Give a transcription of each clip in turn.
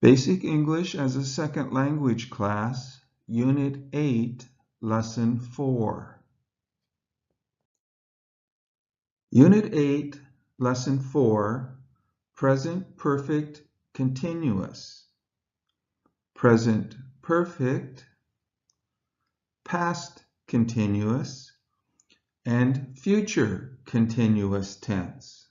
Basic English as a Second Language class, Unit 8, Lesson 4. Unit 8, Lesson 4, Present Perfect Continuous. Present Perfect, Past Continuous, and Future Continuous Tense.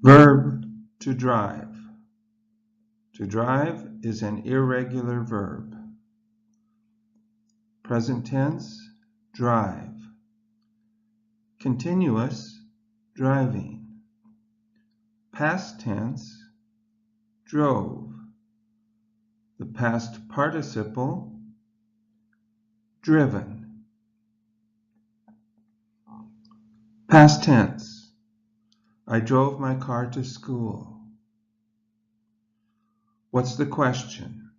Verb to drive. To drive is an irregular verb. Present tense, drive. Continuous, driving. Past tense, drove. The past participle, driven. Past tense, I drove my car to school. What's the question?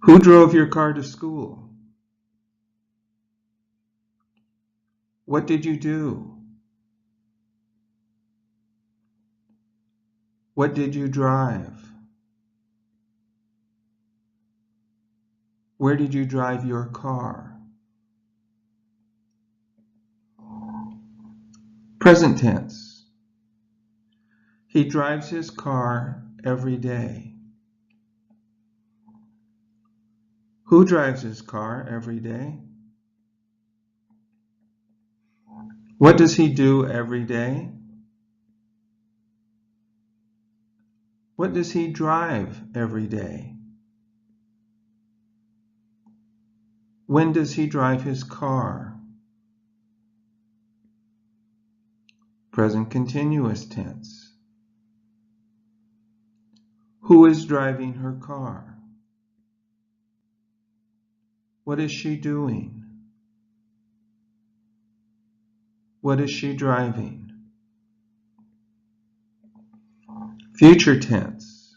Who drove your car to school? What did you do? What did you drive? Where did you drive your car? Present tense. He drives his car every day. Who drives his car every day? What does he do every day? What does he drive every day? When does he drive his car? Present continuous tense. Who is driving her car? What is she doing? What is she driving? Future tense.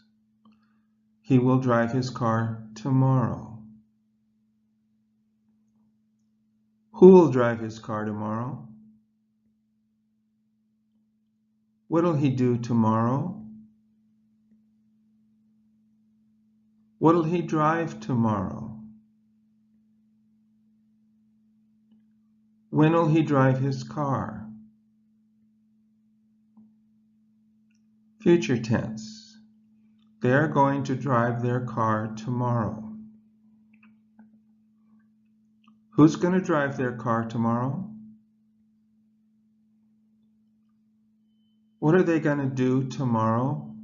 He will drive his car tomorrow. Who will drive his car tomorrow? What will he do tomorrow? What will he drive tomorrow? When will he drive his car? Future tense. They are going to drive their car tomorrow. Who's going to drive their car tomorrow? What are they going to do tomorrow?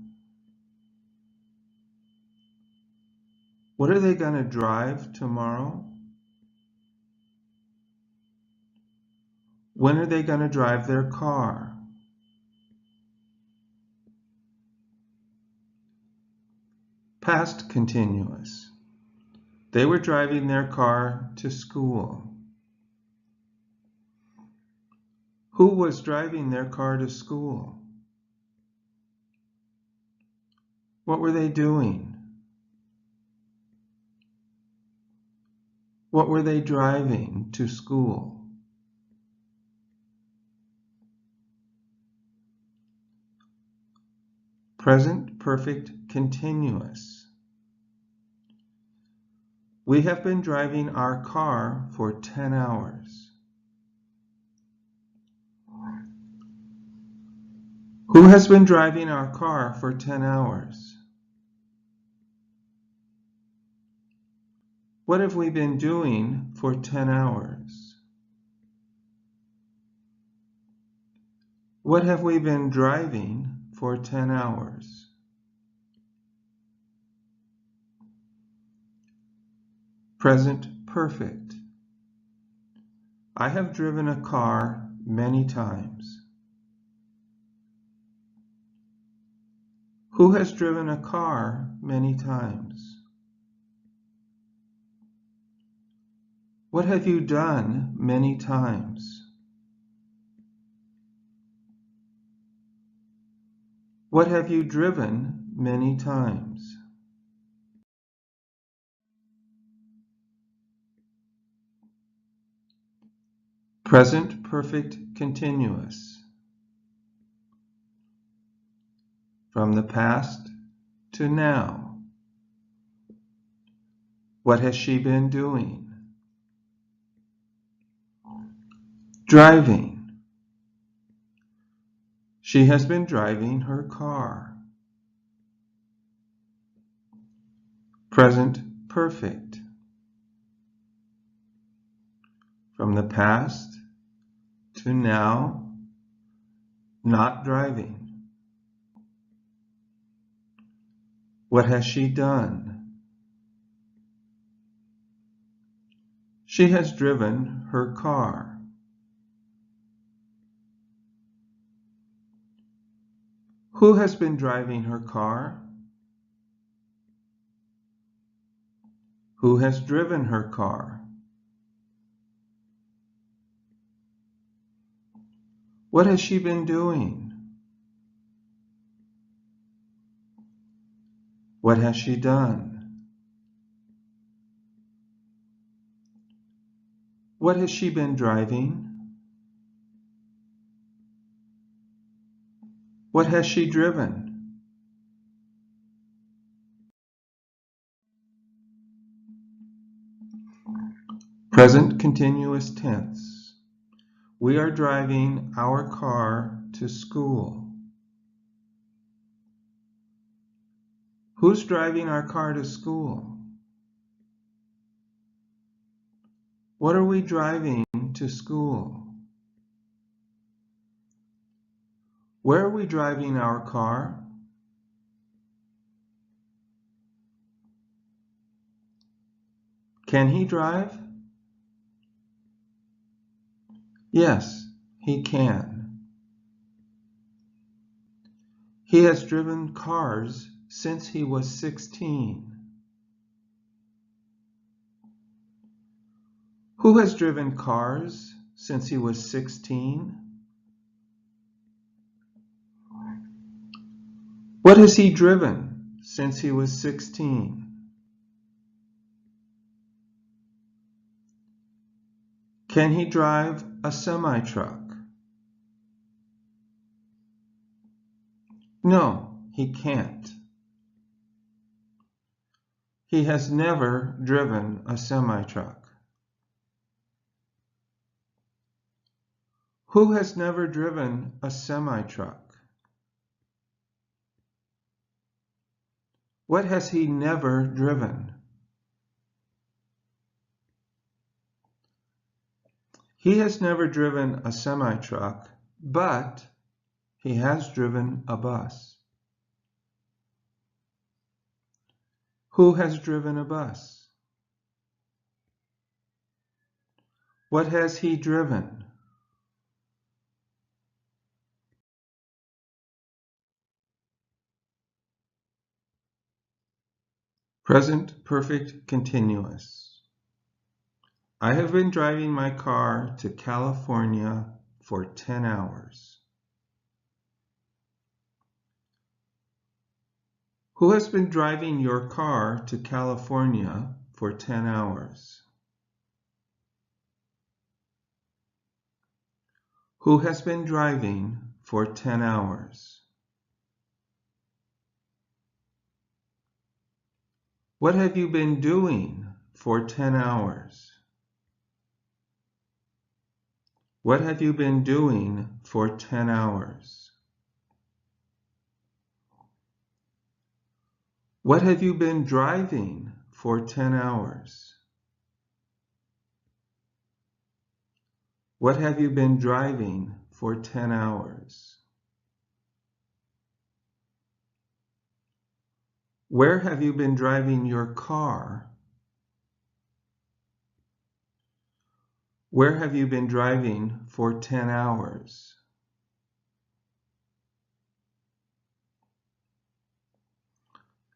What are they going to drive tomorrow? When are they going to drive their car? Past continuous. They were driving their car to school. Who was driving their car to school? What were they doing? What were they driving to school? Present perfect continuous. We have been driving our car for 10 hours. Who has been driving our car for 10 hours? What have we been doing for 10 hours? What have we been driving for 10 hours? Present perfect. I have driven a car many times. Who has driven a car many times? What have you done many times? What have you driven many times? Present perfect continuous. From the past to now. What has she been doing? Driving. She has been driving her car. Present perfect. From the past to now, not driving. What has she done? She has driven her car. Who has been driving her car? Who has driven her car? What has she been doing? What has she done? What has she been driving? What has she driven? Present continuous tense. We are driving our car to school. Who's driving our car to school? What are we driving to school? Where are we driving our car? Can he drive? Yes, he can. He has driven cars since he was 16. Who has driven cars since he was 16? What has he driven since he was 16? Can he drive a semi-truck? No, he can't. He has never driven a semi-truck. Who has never driven a semi-truck? What has he never driven? He has never driven a semi-truck, but he has driven a bus. Who has driven a bus? What has he driven? Present perfect continuous. I have been driving my car to California for 10 hours. Who has been driving your car to California for 10 hours? Who has been driving for 10 hours? What have you been doing for 10 hours? What have you been doing for 10 hours? What have you been driving for 10 hours? What have you been driving for 10 hours? Where have you been driving your car? Where have you been driving for 10 hours?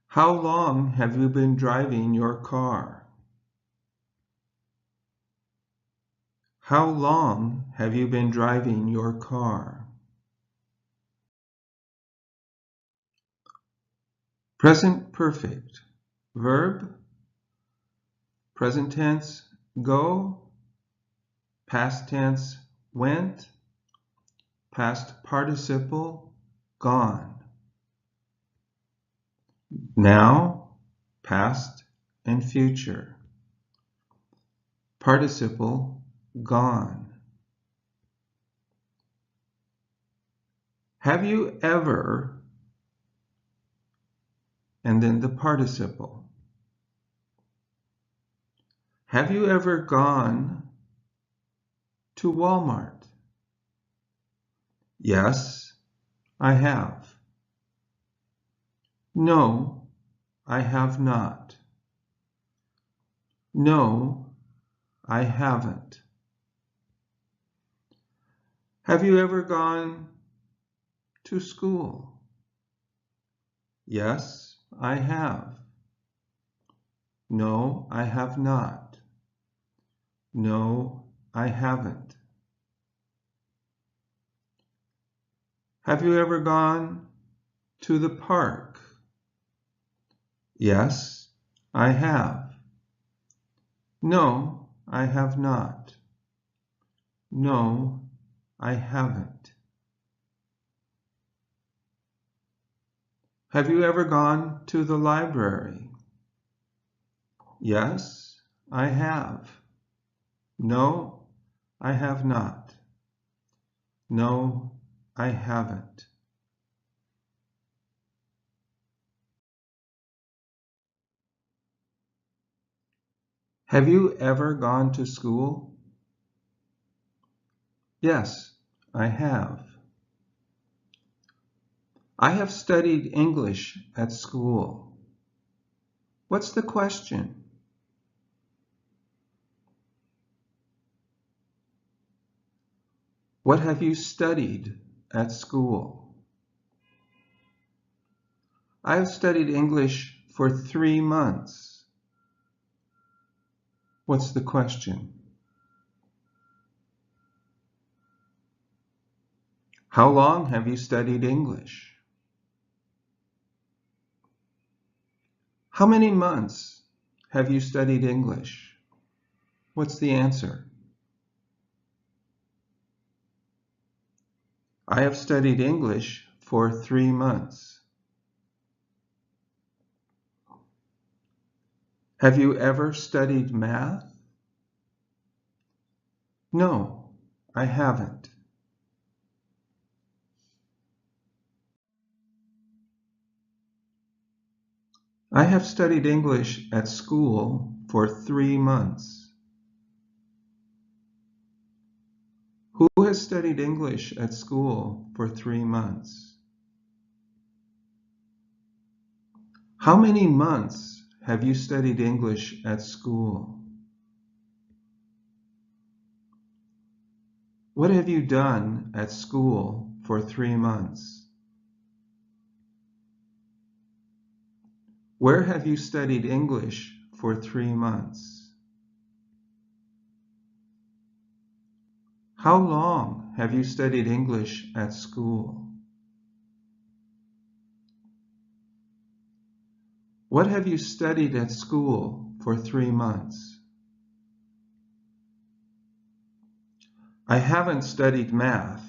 How long have you been driving your car? How long have you been driving your car? Present perfect. Verb, present tense, go. past tense, went, past participle, gone. Now, past and future. Participle, gone. Have you ever, and then the participle. Have you ever gone to Walmart? Yes, I have. No, I have not. No, I haven't. Have you ever gone to school? Yes, I have. No, I have not. No, I haven't. Have you ever gone to the park? Yes, I have. No, I have not. No, I haven't. Have you ever gone to the library? Yes, I have. No, I have not. No, I haven't. Have you ever gone to school? Yes, I have. I have studied English at school. What's the question? What have you studied at school? I have studied English for 3 months. What's the question? How long have you studied English? How many months have you studied English? What's the answer? I have studied English for 3 months. Have you ever studied math? No, I haven't. I have studied English at school for 3 months. Who has studied English at school for 3 months? How many months have you studied English at school? What have you done at school for 3 months? Where have you studied English for 3 months? How long have you studied English at school? What have you studied at school for 3 months? I haven't studied math.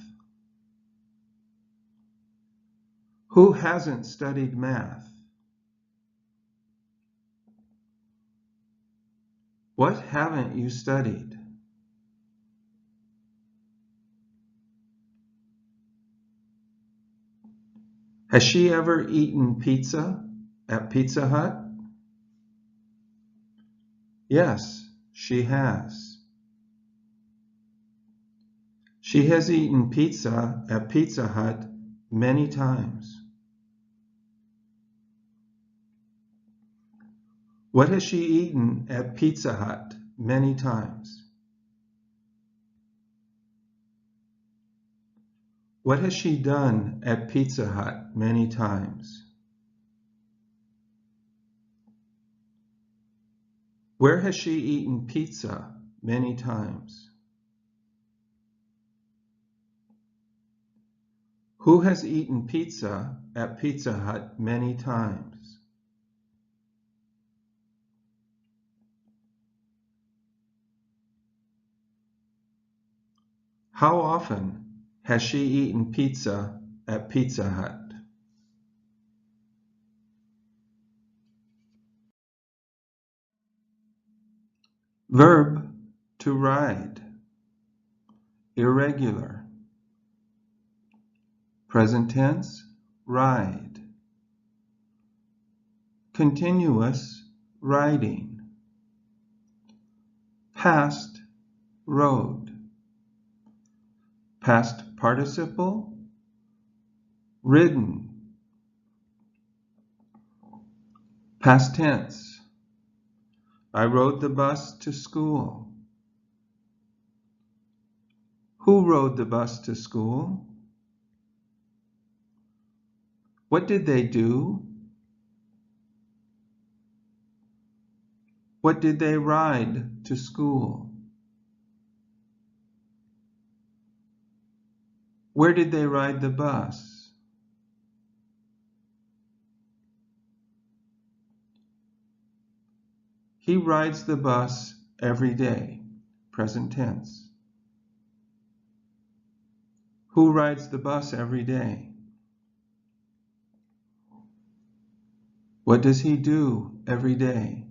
Who hasn't studied math? What haven't you studied? Has she ever eaten pizza at Pizza Hut? Yes, she has. She has eaten pizza at Pizza Hut many times. What has she eaten at Pizza Hut many times? What has she done at Pizza Hut many times? Where has she eaten pizza many times? Who has eaten pizza at Pizza Hut many times? How often has she eaten pizza at Pizza Hut? Verb, to ride. Irregular. Present tense, ride. Continuous, riding. Past, rode. Past participle, ridden. Past tense, I rode the bus to school. Who rode the bus to school? What did they do? What did they ride to school? Where did they ride the bus? He rides the bus every day. Present tense. Who rides the bus every day? What does he do every day?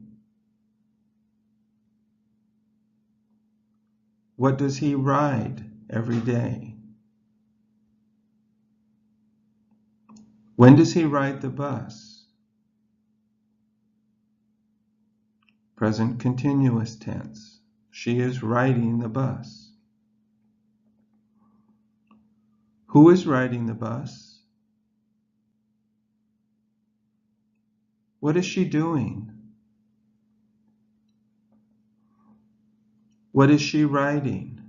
What does he ride every day? When does he ride the bus? Present continuous tense. She is riding the bus. Who is riding the bus? What is she doing? What is she riding?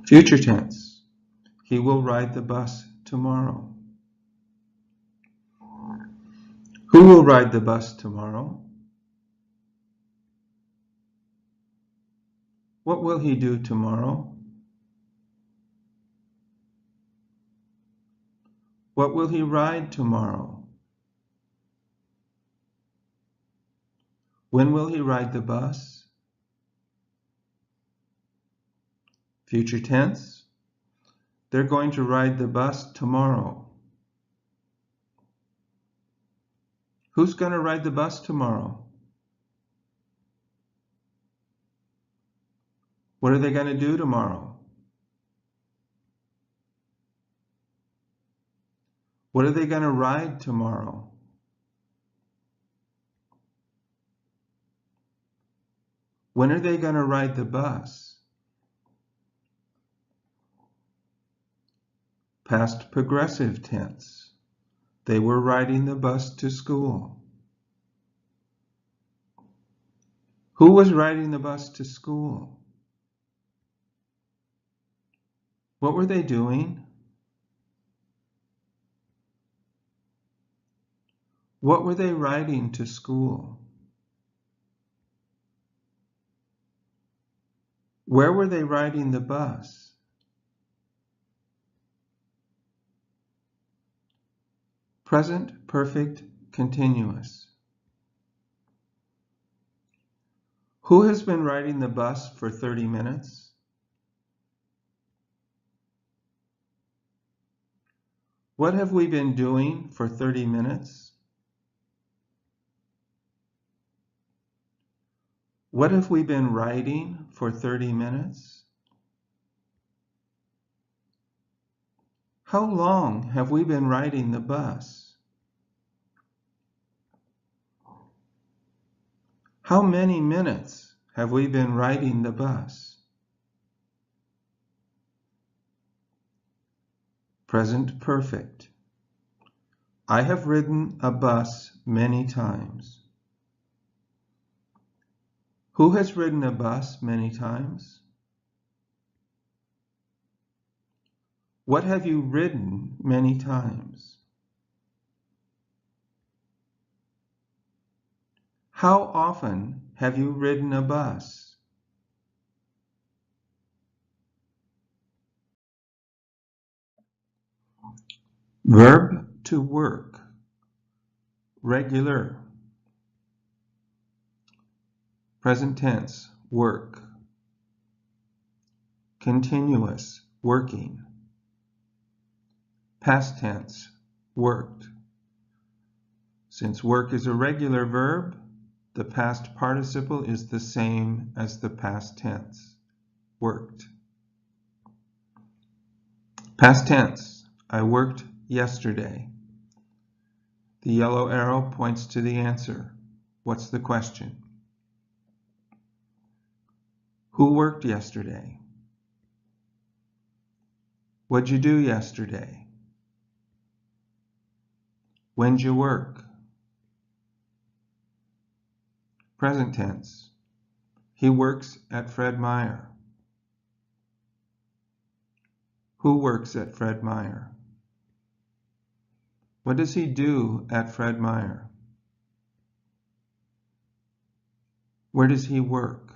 Future tense. He will ride the bus tomorrow. Who will ride the bus tomorrow? What will he do tomorrow? What will he ride tomorrow? When will he ride the bus? Future tense. They're going to ride the bus tomorrow. Who's going to ride the bus tomorrow? What are they going to do tomorrow? What are they going to ride tomorrow? When are they going to ride the bus? Past progressive tense. They were riding the bus to school. Who was riding the bus to school? What were they doing? What were they riding to school? Where were they riding the bus? Present perfect continuous. Who has been riding the bus for 30 minutes? What have we been doing for 30 minutes? What have we been riding for 30 minutes? How long have we been riding the bus? How many minutes have we been riding the bus? Present perfect. I have ridden a bus many times. Who has ridden a bus many times? What have you ridden many times? How often have you ridden a bus? Verb, to work. Regular. Present tense, work. continuous, working. Past tense, worked. Since work is a regular verb, the past participle is the same as the past tense, worked. Past tense, I worked yesterday. The yellow arrow points to the answer. What's the question? Who worked yesterday? What'd you do yesterday? When'd you work? Present tense. He works at Fred Meyer. Who works at Fred Meyer? What does he do at Fred Meyer? Where does he work?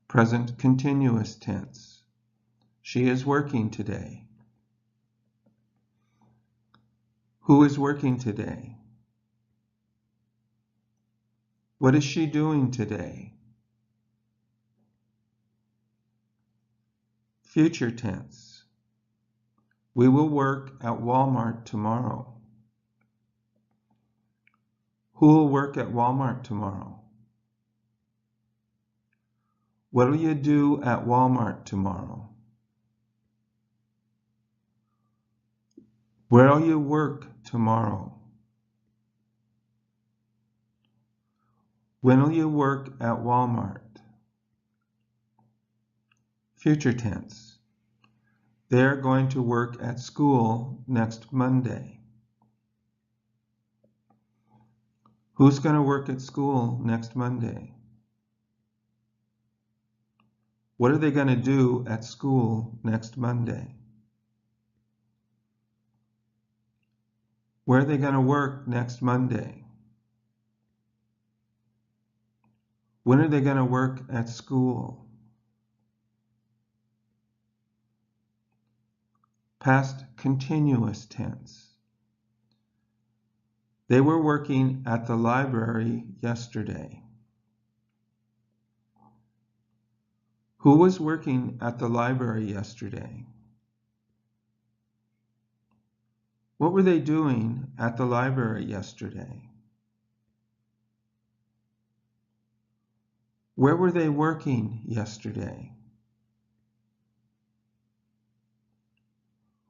Present continuous tense. She is working today. Who is working today? What is she doing today? Future tense. We will work at Walmart tomorrow. Who will work at Walmart tomorrow? What will you do at Walmart tomorrow? Where will you work tomorrow? When will you work at Walmart? Future tense. They're going to work at school next Monday. Who's going to work at school next Monday? What are they going to do at school next Monday? Where are they going to work next Monday? When are they going to work at school? Past continuous tense. They were working at the library yesterday. Who was working at the library yesterday? What were they doing at the library yesterday? Where were they working yesterday?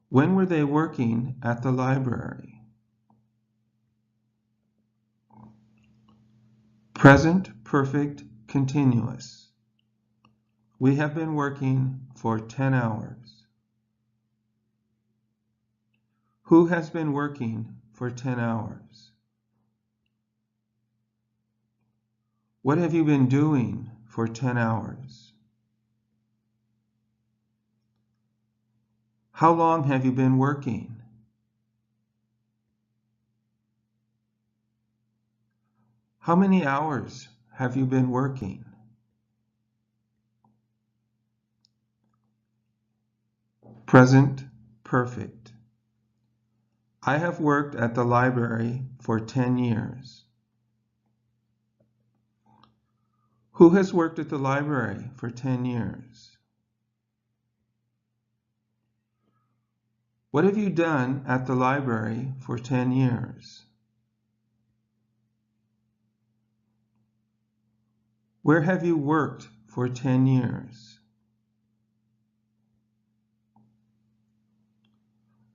When were they working at the library? Present perfect continuous. We have been working for 10 hours. Who has been working for 10 hours? What have you been doing for 10 hours? How long have you been working? How many hours have you been working? Present perfect. I have worked at the library for 10 years. Who has worked at the library for 10 years? What have you done at the library for 10 years? Where have you worked for 10 years?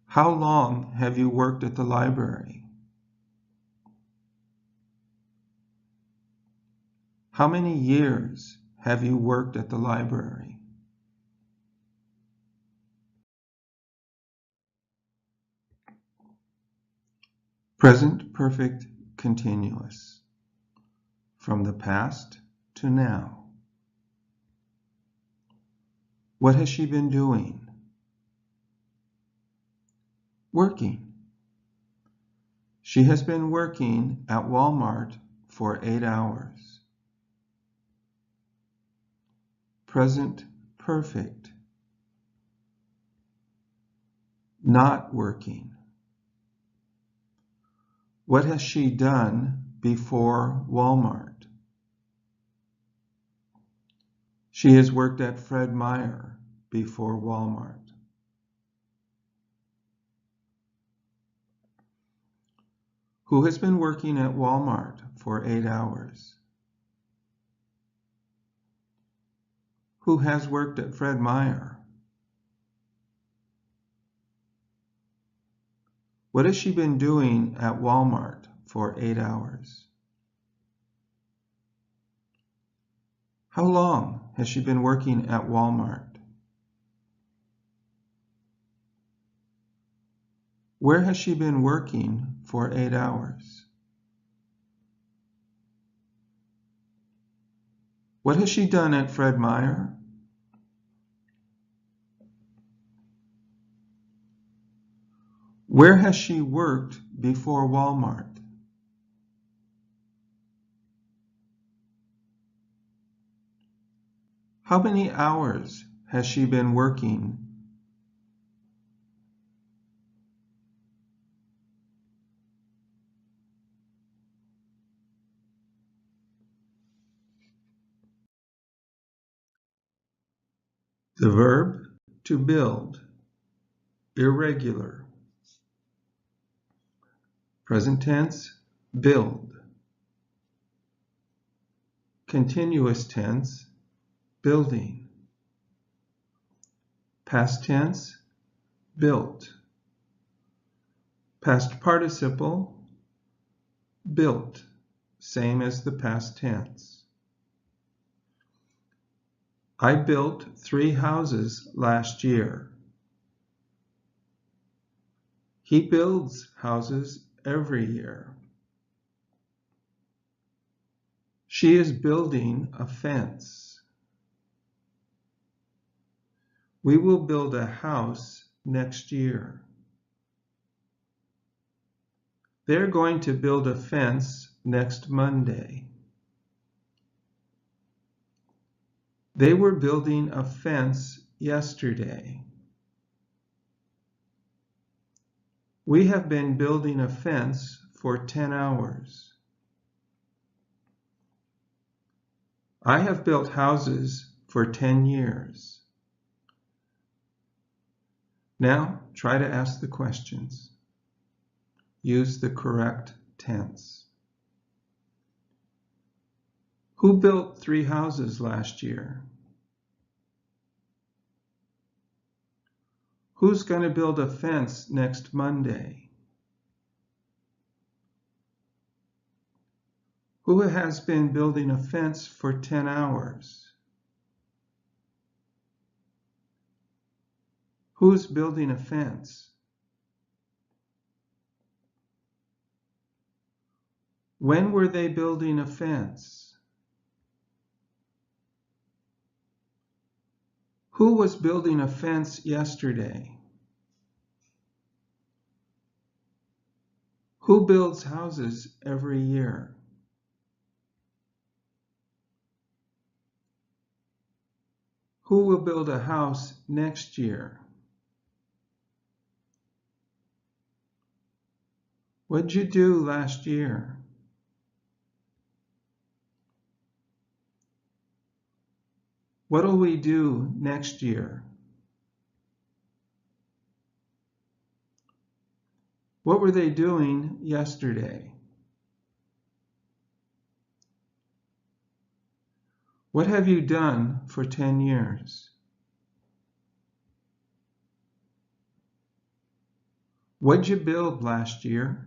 How long have you worked at the library? How many years have you worked at the library? Present perfect continuous. From the past to now. What has she been doing? Working. She has been working at Walmart for 8 hours. Present perfect. Not working. What has she done before Walmart? She has worked at Fred Meyer before Walmart. Who has been working at Walmart for 8 hours? Who has worked at Fred Meyer? What has she been doing at Walmart for 8 hours? How long has she been working at Walmart? Where has she been working for 8 hours? What has she done at Fred Meyer? Where has she worked before Walmart? How many hours has she been working? The verb to build, irregular. Present tense, build. Continuous tense, building. Past tense, built. Past participle, built, same as the past tense. I built 3 houses last year. He builds houses every year. She is building a fence. We will build a house next year. They're going to build a fence next Monday. They were building a fence yesterday. We have been building a fence for 10 hours. I have built houses for 10 years. Now try to ask the questions. Use the correct tense. Who built 3 houses last year? Who's going to build a fence next Monday? Who has been building a fence for 10 hours? Who's building a fence? When were they building a fence? Who was building a fence yesterday? Who builds houses every year? Who will build a house next year? What'd you do last year? What'll we do next year? What were they doing yesterday? What have you done for 10 years? What'd you build last year?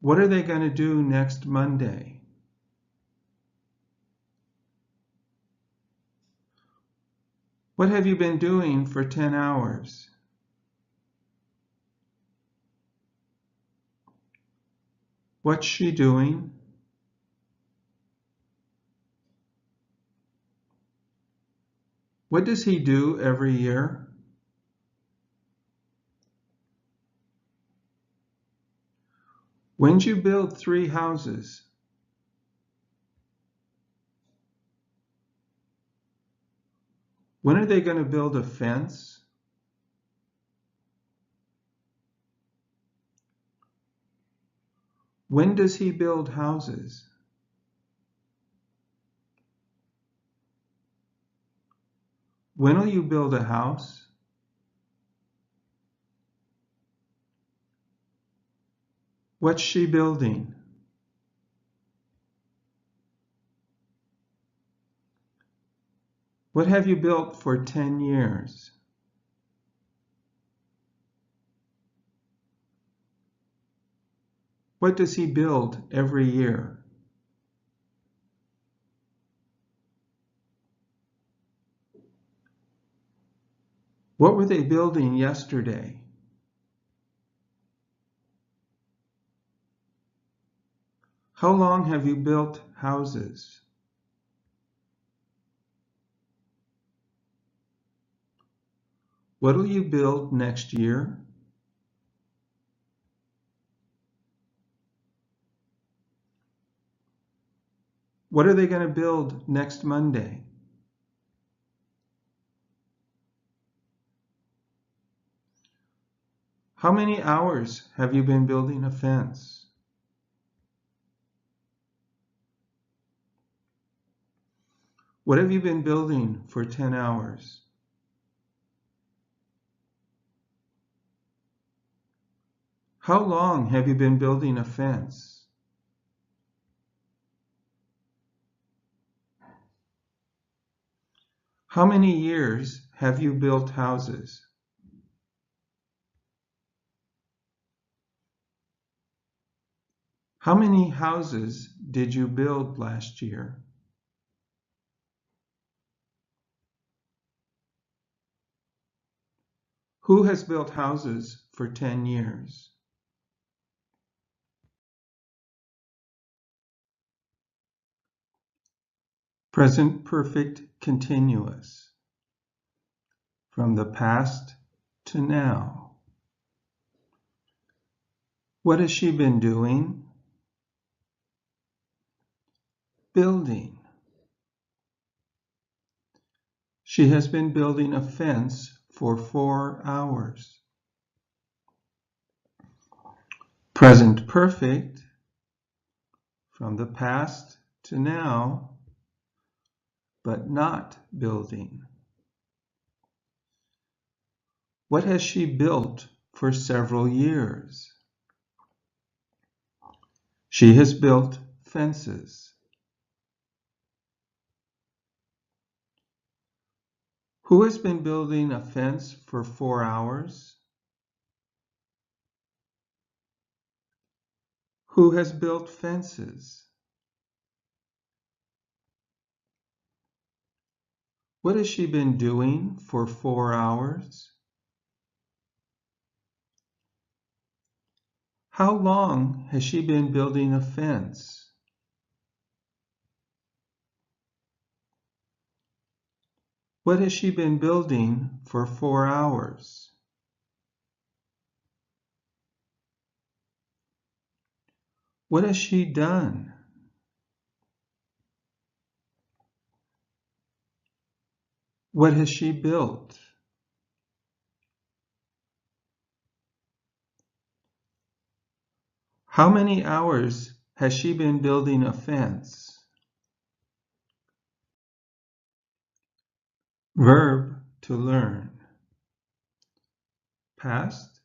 What are they going to do next Monday? What have you been doing for 10 hours? What's she doing? What does he do every year? When'd you build 3 houses? When are they going to build a fence? When does he build houses? When will you build a house? What's she building? What have you built for 10 years? What does he build every year? What were they building yesterday? How long have you built houses? What will you build next year? What are they going to build next Monday? How many hours have you been building a fence? What have you been building for 10 hours? How long have you been building a fence? How many years have you built houses? How many houses did you build last year? Who has built houses for 10 years? Present perfect continuous. From the past to now. What has she been doing? Building. She has been building a fence for 4 hours. Present perfect. From the past to now, but not building. What has she built for several years? She has built fences. Who has been building a fence for 4 hours? Who has built fences? What has she been doing for 4 hours? How long has she been building a fence? What has she been building for 4 hours? What has she done? What has she built? How many hours has she been building a fence? Verb to learn. Past,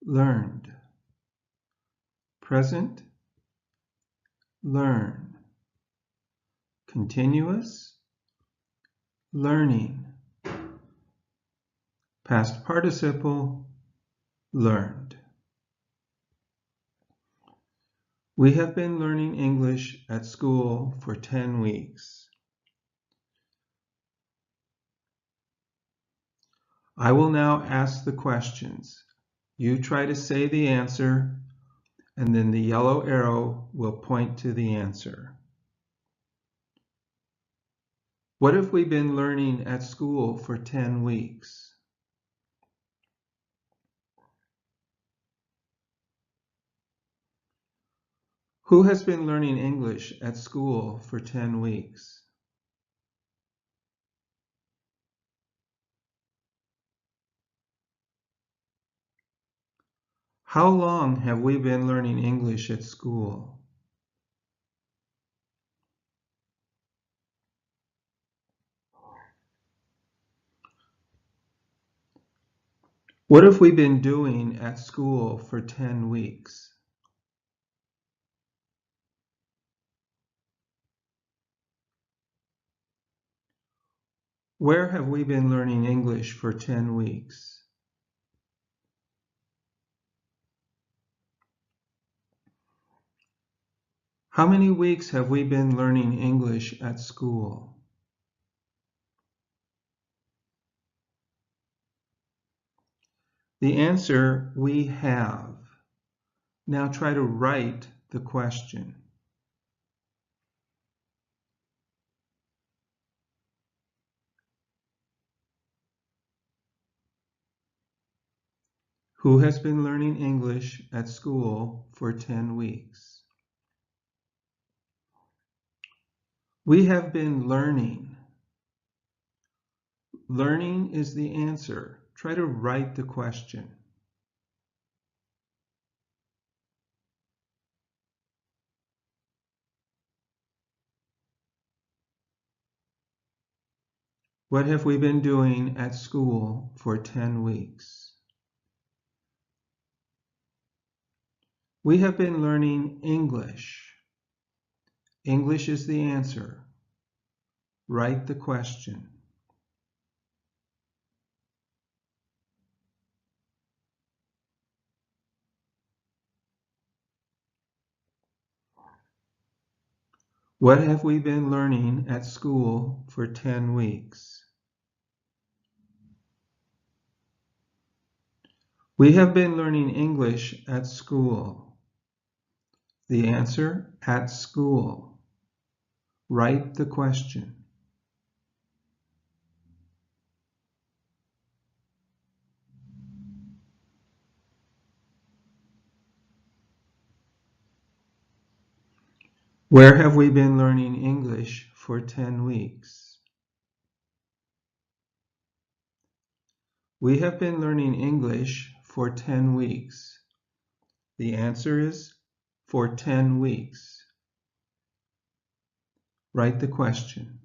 learned. Present, learn. Continuous, learning. Past participle, learned. We have been learning English at school for 10 weeks. I will now ask the questions. You try to say the answer, and then the yellow arrow will point to the answer. What have we been learning at school for 10 weeks? Who has been learning English at school for 10 weeks? How long have we been learning English at school? What have we been doing at school for 10 weeks? Where have we been learning English for 10 weeks? How many weeks have we been learning English at school? The answer, we have. Now try to write the question. Who has been learning English at school for 10 weeks? We have been learning. Learning is the answer. Try to write the question. What have we been doing at school for 10 weeks? We have been learning English. English is the answer. Write the question. What have we been learning at school for 10 weeks? We have been learning English at school. The answer, at school. Write the question. Where have we been learning English for 10 weeks? We have been learning English for 10 weeks. The answer is for 10 weeks. Write the question.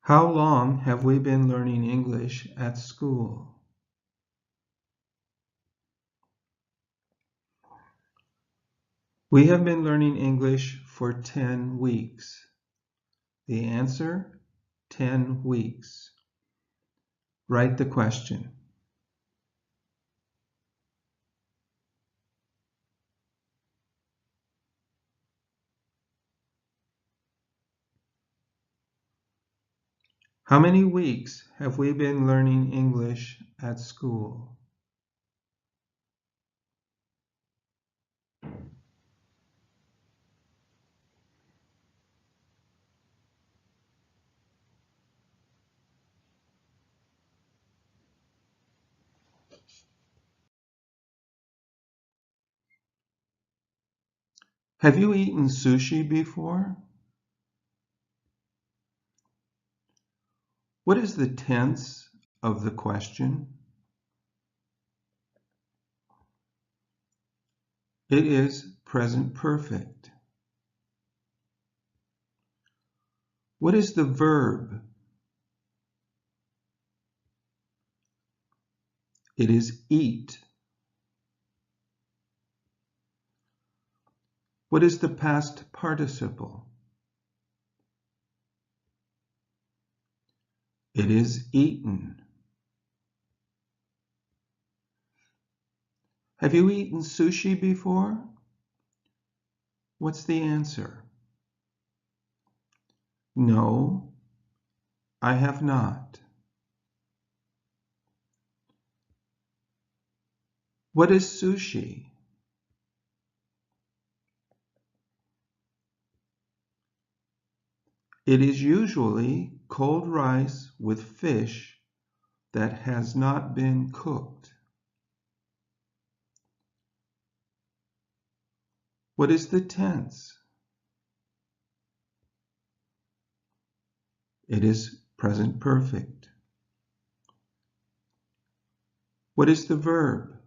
How long have we been learning English at school? We have been learning English for 10 weeks. The answer, 10 weeks. Write the question. How many weeks have we been learning English at school? Have you eaten sushi before? What is the tense of the question? It is present perfect. What is the verb? It is eat. What is the past participle? It is eaten. Have you eaten sushi before? What's the answer? No, I have not. What is sushi? It is usually cold rice with fish that has not been cooked. What is the tense? It is present perfect. What is the verb?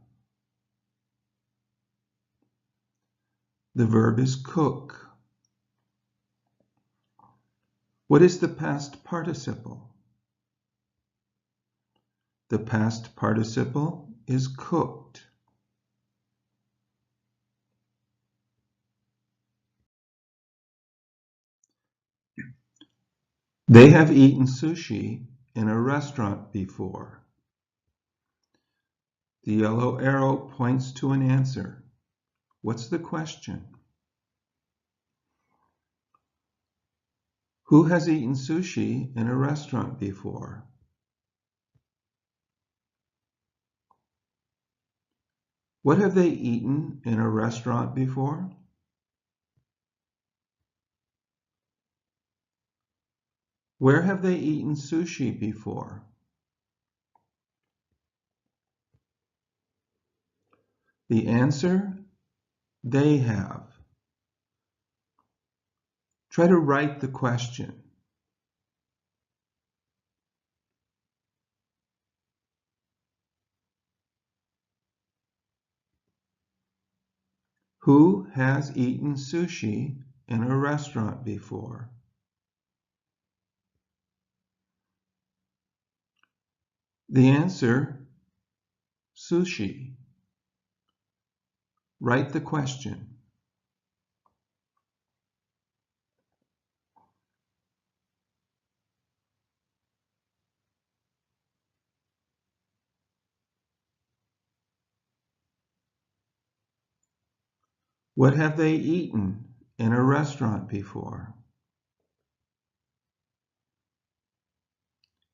The verb is cook. What is the past participle? The past participle is cooked. They have eaten sushi in a restaurant before. The yellow arrow points to an answer. What's the question? Who has eaten sushi in a restaurant before? What have they eaten in a restaurant before? Where have they eaten sushi before? The answer, they have. Try to write the question. Who has eaten sushi in a restaurant before? The answer, sushi. Write the question. What have they eaten in a restaurant before?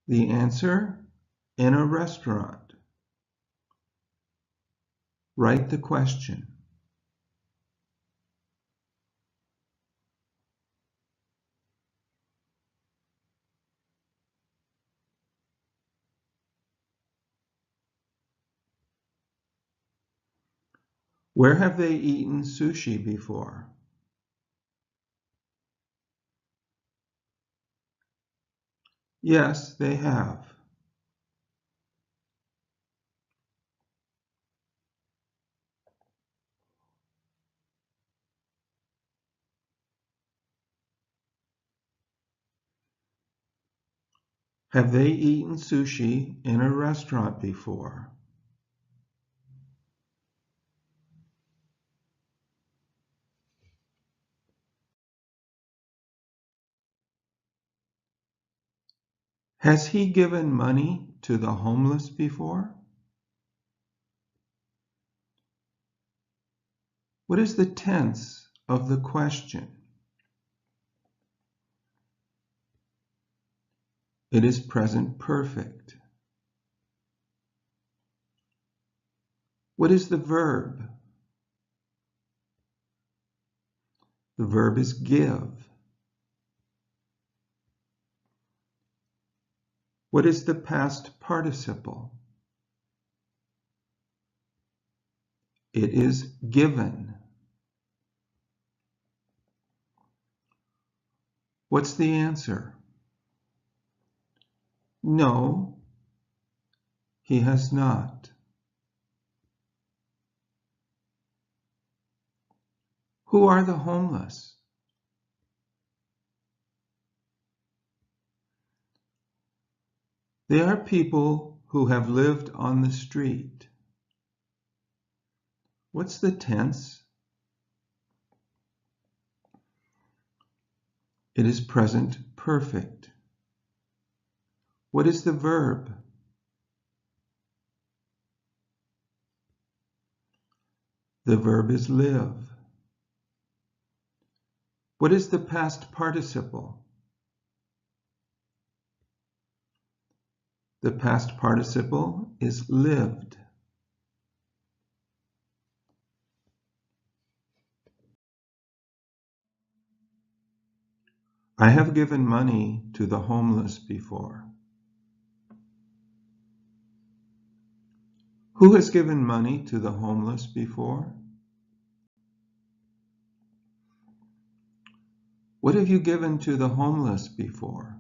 The answer, in a restaurant. Write the question. Where have they eaten sushi before? Yes, they have. Have they eaten sushi in a restaurant before? Has he given money to the homeless before? What is the tense of the question? It is present perfect. What is the verb? The verb is give. What is the past participle? It is given. What's the answer? No, he has not. Who are the homeless? They are people who have lived on the street. What's the tense? It is present perfect. What is the verb? The verb is live. What is the past participle? The past participle is lived. I have given money to the homeless before. Who has given money to the homeless before? What have you given to the homeless before?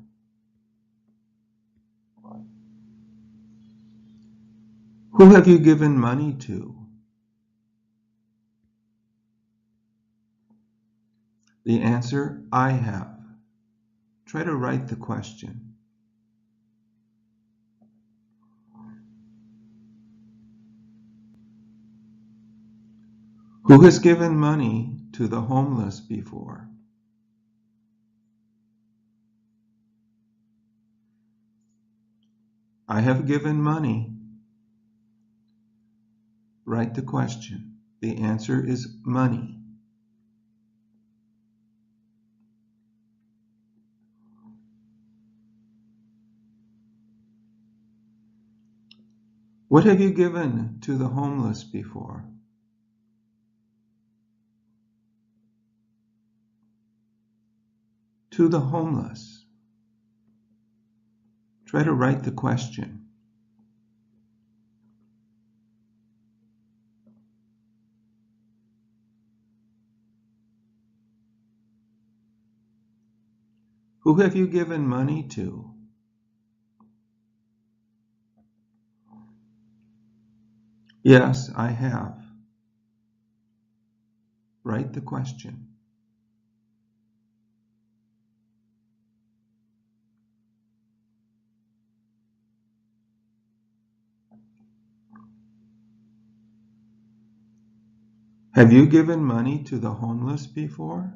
Who have you given money to? The answer, I have. Try to write the question. Who has given money to the homeless before? I have given money. Write the question. The answer is money. What have you given to the homeless before? To the homeless. Try to write the question. Who have you given money to? Yes, I have. Write the question. Have you given money to the homeless before?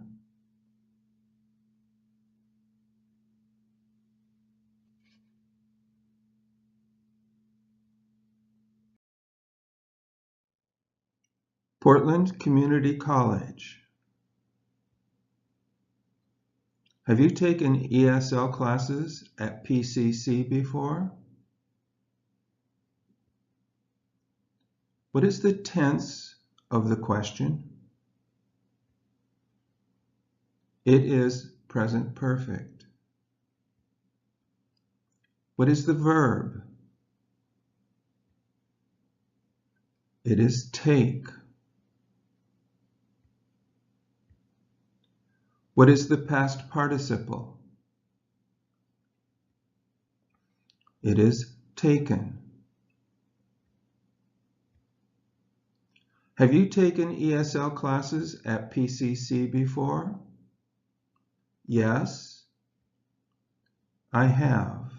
Portland Community College. Have you taken ESL classes at PCC before? What is the tense of the question? It is present perfect. What is the verb? It is take. What is the past participle? It is taken. Have you taken ESL classes at PCC before? Yes, I have.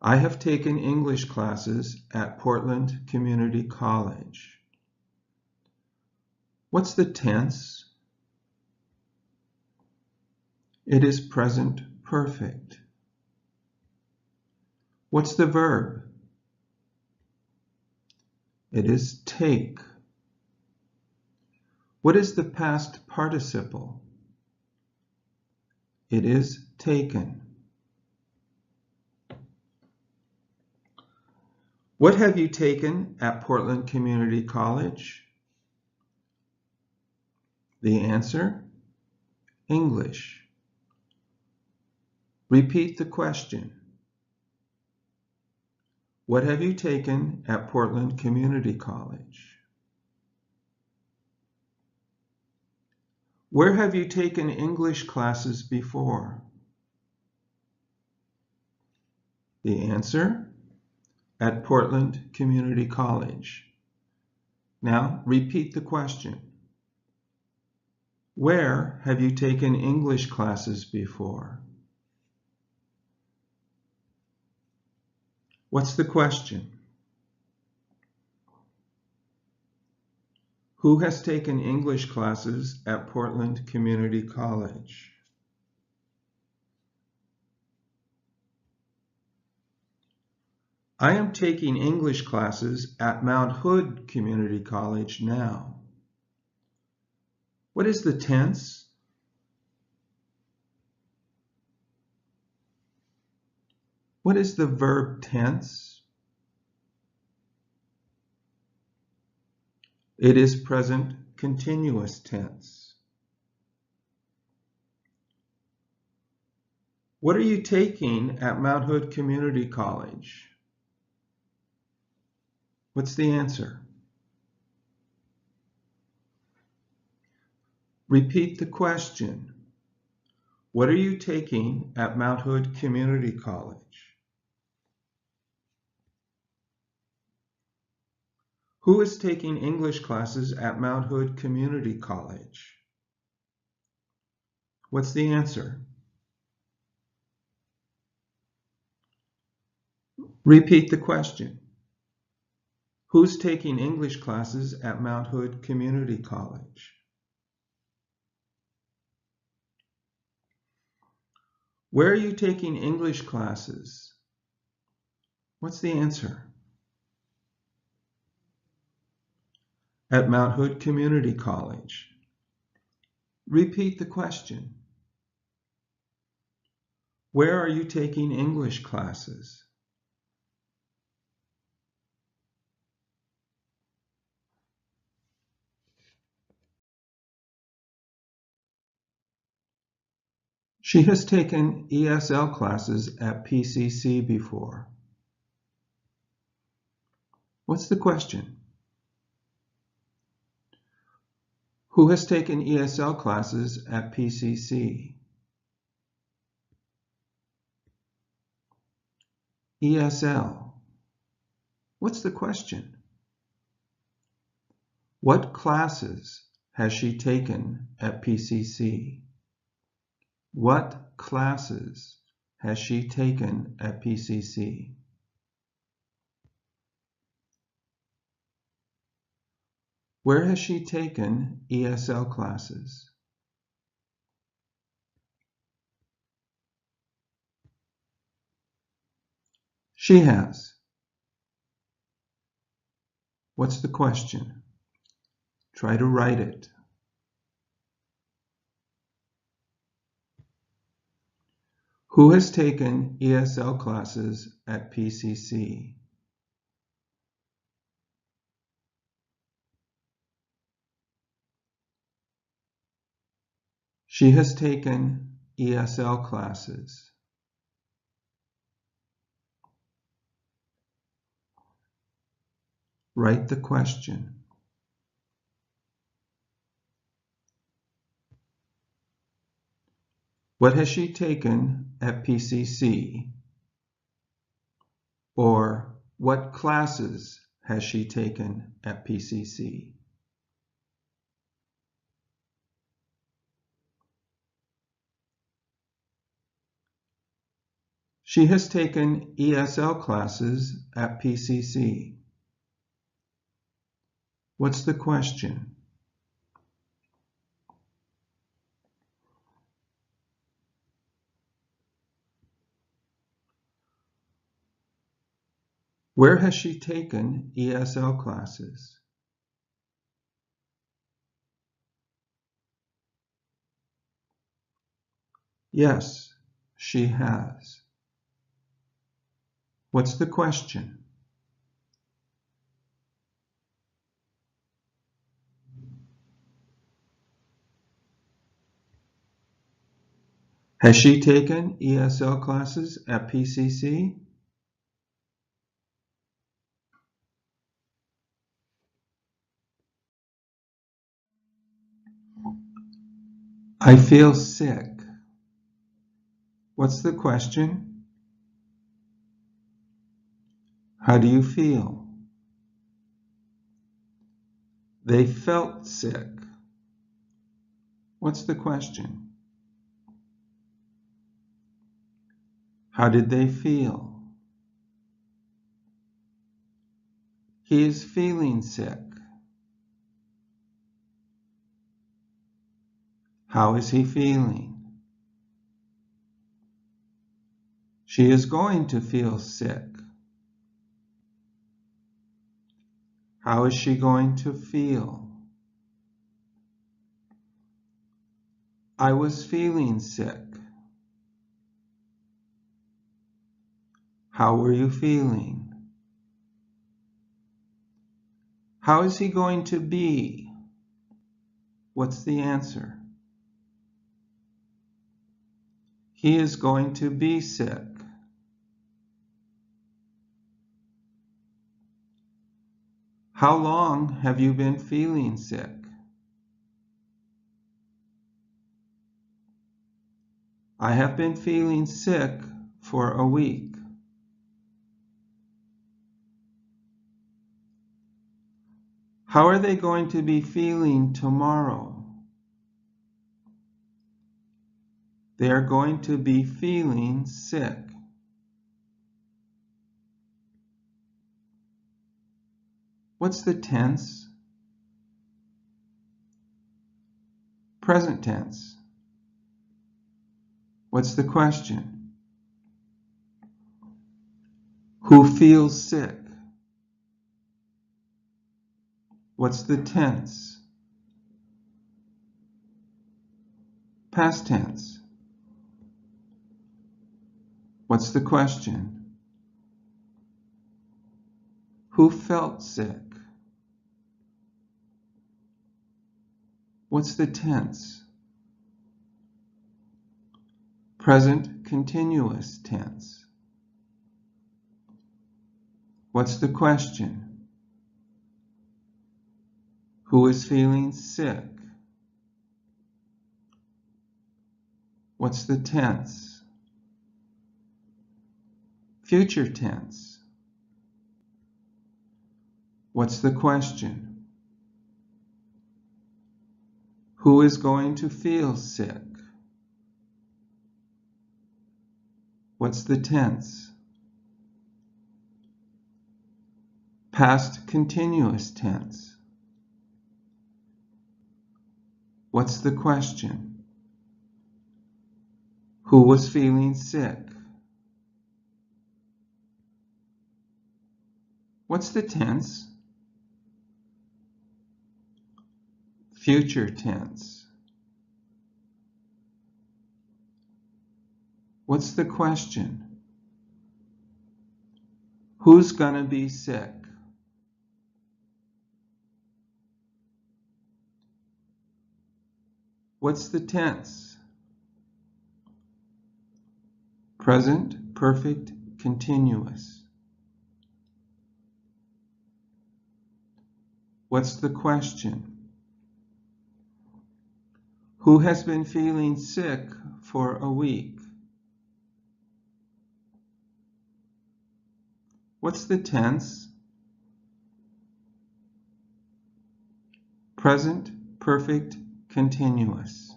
I have taken English classes at Portland Community College. What's the tense? It is present perfect. What's the verb? It is take. What is the past participle? It is taken. What have you taken at Portland Community College? The answer, English. Repeat the question. What have you taken at Portland Community College? Where have you taken English classes before? The answer, at Portland Community College. Now repeat the question. Where have you taken English classes before? What's the question? Who has taken English classes at Portland Community College? I am taking English classes at Mount Hood Community College now. What is the tense? What is the verb tense? It is present continuous tense. What are you taking at Mount Hood Community College? What's the answer? Repeat the question. What are you taking at Mount Hood Community College? Who is taking English classes at Mount Hood Community College? What's the answer? Repeat the question. Who's taking English classes at Mount Hood Community College? Where are you taking English classes? What's the answer? At Mount Hood Community College. Repeat the question. Where are you taking English classes? She has taken ESL classes at PCC before. What's the question? Who has taken ESL classes at PCC? ESL. What's the question? What classes has she taken at PCC? What classes has she taken at PCC? Where has she taken ESL classes? She has. What's the question? Try to write it. Who has taken ESL classes at PCC? She has taken ESL classes. Write the question. What has she taken at PCC? Or what classes has she taken at PCC? She has taken ESL classes at PCC. What's the question? Where has she taken ESL classes? Yes, she has. What's the question? Has she taken ESL classes at PCC? I feel sick. What's the question? How do you feel? They felt sick. What's the question? How did they feel? He is feeling sick. How is he feeling? She is going to feel sick. How is she going to feel? I was feeling sick. How were you feeling? How is he going to be? What's the answer? He is going to be sick. How long have you been feeling sick? I have been feeling sick for a week. How are they going to be feeling tomorrow? They are going to be feeling sick. What's the tense? Present tense. What's the question? Who feels sick? What's the tense? Past tense. What's the question? Who felt sick? What's the tense? Present continuous tense. What's the question? Who is feeling sick? What's the tense? Future tense. What's the question? Who is going to feel sick? What's the tense? Past continuous tense. What's the question? Who was feeling sick? What's the tense? Future tense. What's the question? Who's gonna be sick? What's the tense? Present, perfect, continuous. What's the question? Who has been feeling sick for a week? What's the tense? Present, perfect, continuous.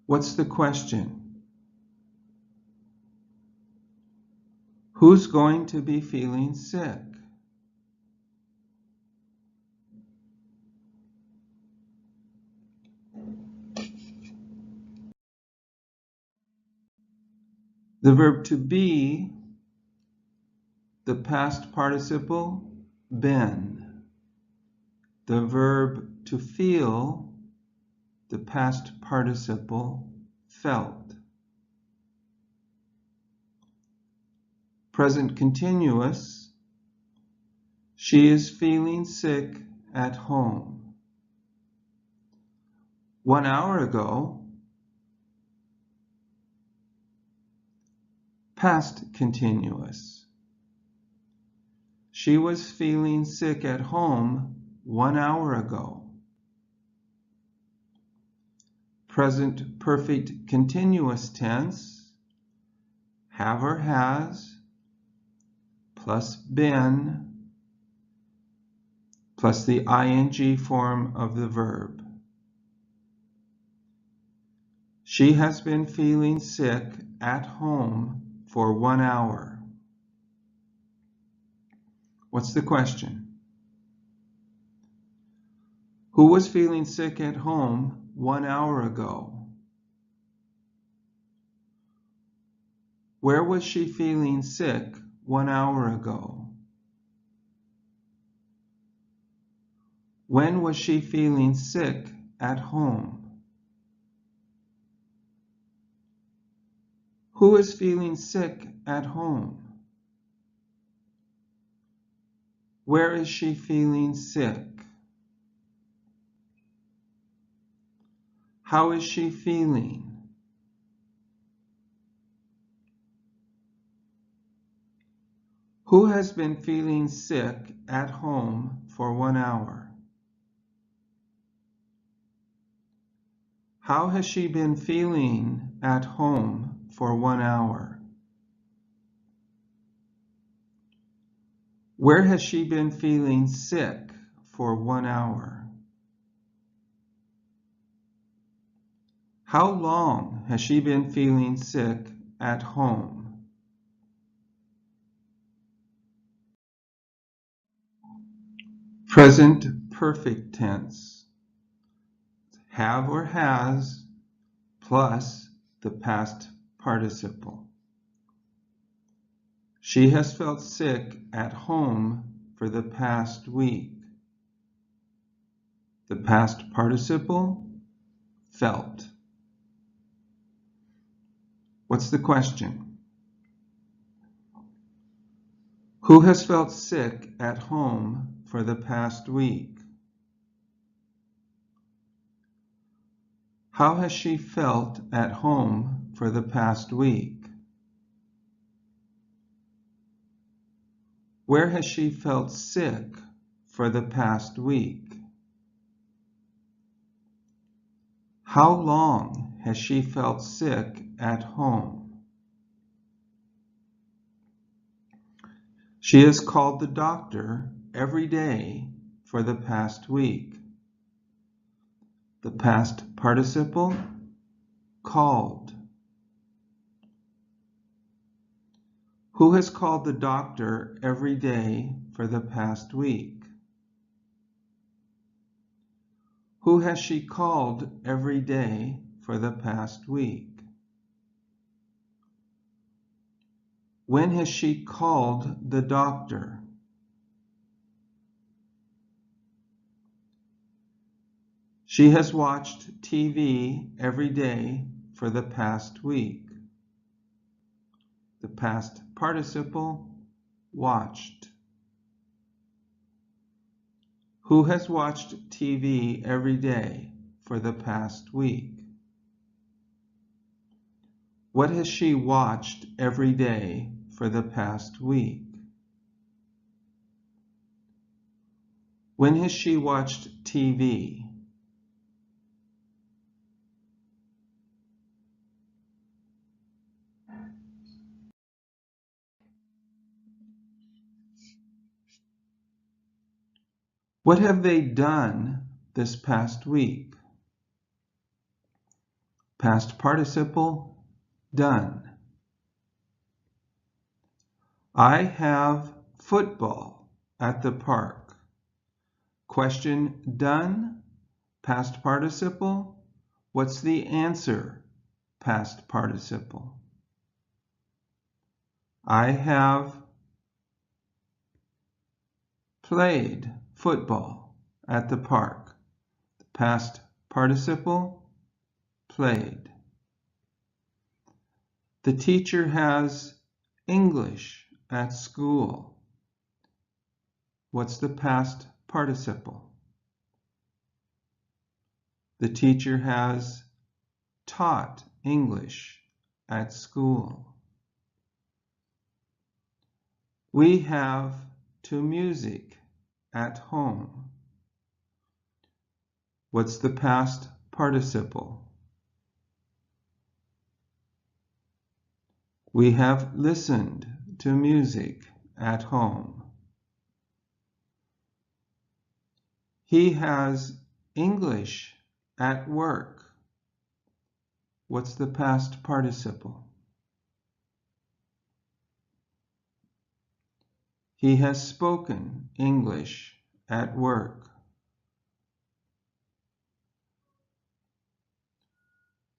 What's the question? Who's going to be feeling sick? The verb to be, the past participle, been. The verb to feel, the past participle, felt. Present continuous, she is feeling sick at home. 1 hour ago, past continuous. She was feeling sick at home 1 hour ago. Present perfect continuous tense, have or has, plus been, plus the ing form of the verb. She has been feeling sick at home for 1 hour. What's the question? Who was feeling sick at home 1 hour ago? Where was she feeling sick 1 hour ago? When was she feeling sick at home? Who is feeling sick at home? Where is she feeling sick? How is she feeling? Who has been feeling sick at home for 1 hour? How has she been feeling at home for 1 hour? Where has she been feeling sick for 1 hour? How long has she been feeling sick at home? Present perfect tense. Have or has plus the past participle. She has felt sick at home for the past week. The past participle, felt. What's the question? Who has felt sick at home for the past week? How has she felt at home for the past week? Where has she felt sick for the past week? How long has she felt sick at home? She has called the doctor every day for the past week. The past participle, called. Who has called the doctor every day for the past week? Who has she called every day for the past week? When has she called the doctor? She has watched TV every day for the past week. The past participle, watched. Who has watched TV every day for the past week? What has she watched every day for the past week? When has she watched TV? What have they done this past week? Past participle, done. I have football at the park. Question, done. Past participle. What's the answer? Past participle. I have played football at the park. Past participle, played. The teacher has English at school. What's the past participle? The teacher has taught English at school. We have to music at home. What's the past participle? We have listened to music at home. He has English at work. What's the past participle? He has spoken English at work.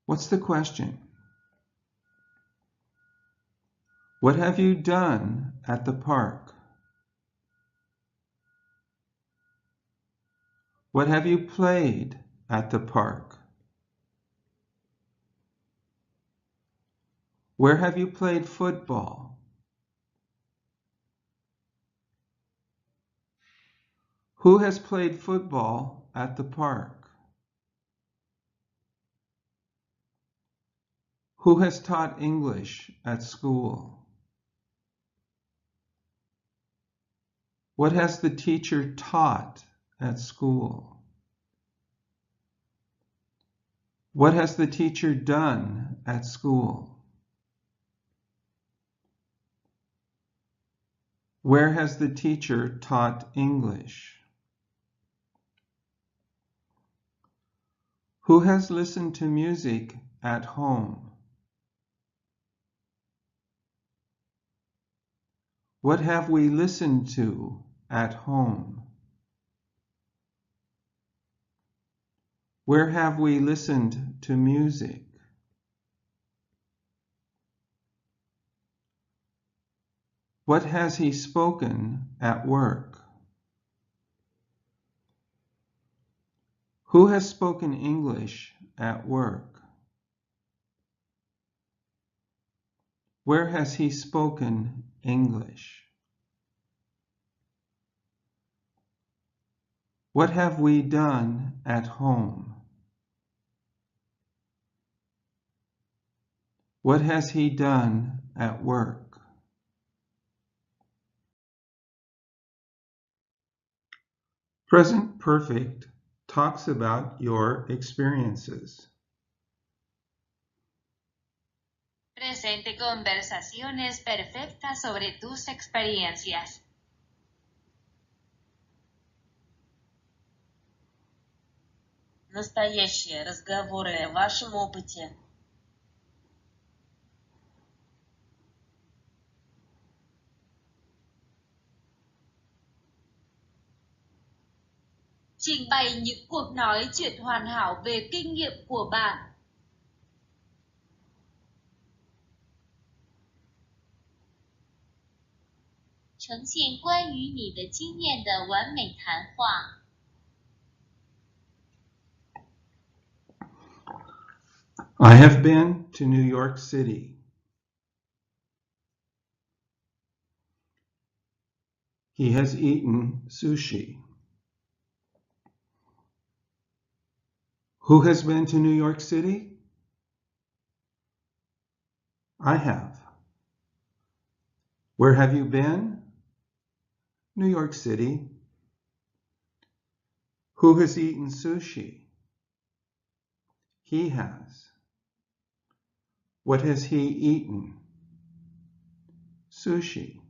What's the question? What have you done at the park? What have you played at the park? Where have you played football? Who has played football at the park? Who has taught English at school? What has the teacher taught at school? What has the teacher done at school? Where has the teacher taught English? Who has listened to music at home? What have we listened to at home? Where have we listened to music? What has he spoken at work? Who has spoken English at work? Where has he spoken English? What have we done at home? What has he done at work? Present perfect talks about your experiences. Presente conversaciones perfectas sobre tus experiencias. Настоящие разговоры о вашем опыте. Trình bày những cuộc nói chuyện hoàn hảo về kinh nghiệm của bạn. 呈现关于你的经验的完美谈话。I have been to New York City. He has eaten sushi. Who has been to New York City? I have. Where have you been? New York City. Who has eaten sushi? He has. What has he eaten? Sushi.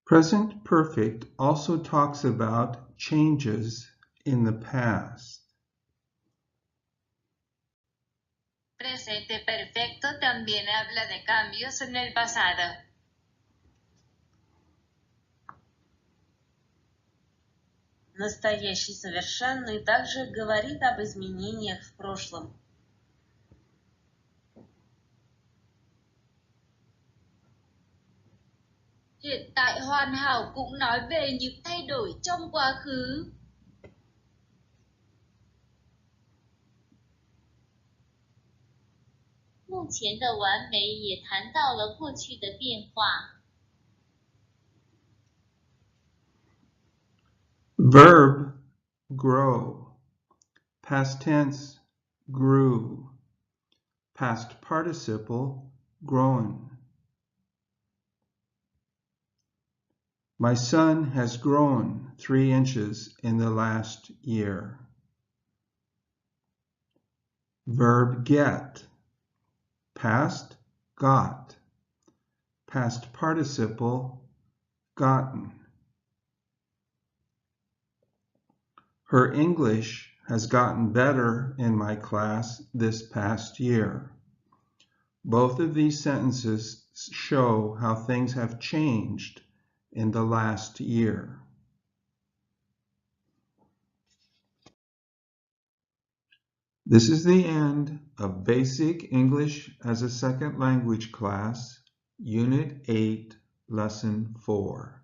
Present perfect also talks about changes in the past. Presente perfecto también habla de cambios en el pasado. Настоящий совершенный также говорит об изменениях в прошлом. Hiện tại hoàn hảo cũng nói về những thay đổi trong quá khứ. 目前的完美也谈到了过去的变化。Verb, grow. Past tense, grew. Past participle, grown. My son has grown 3 inches in the last year. Verb get. Past, got. Past participle, gotten. Her English has gotten better in my class this past year. Both of these sentences show how things have changed in the last year. This is the end of Basic English as a Second Language class, Unit 8, Lesson 4.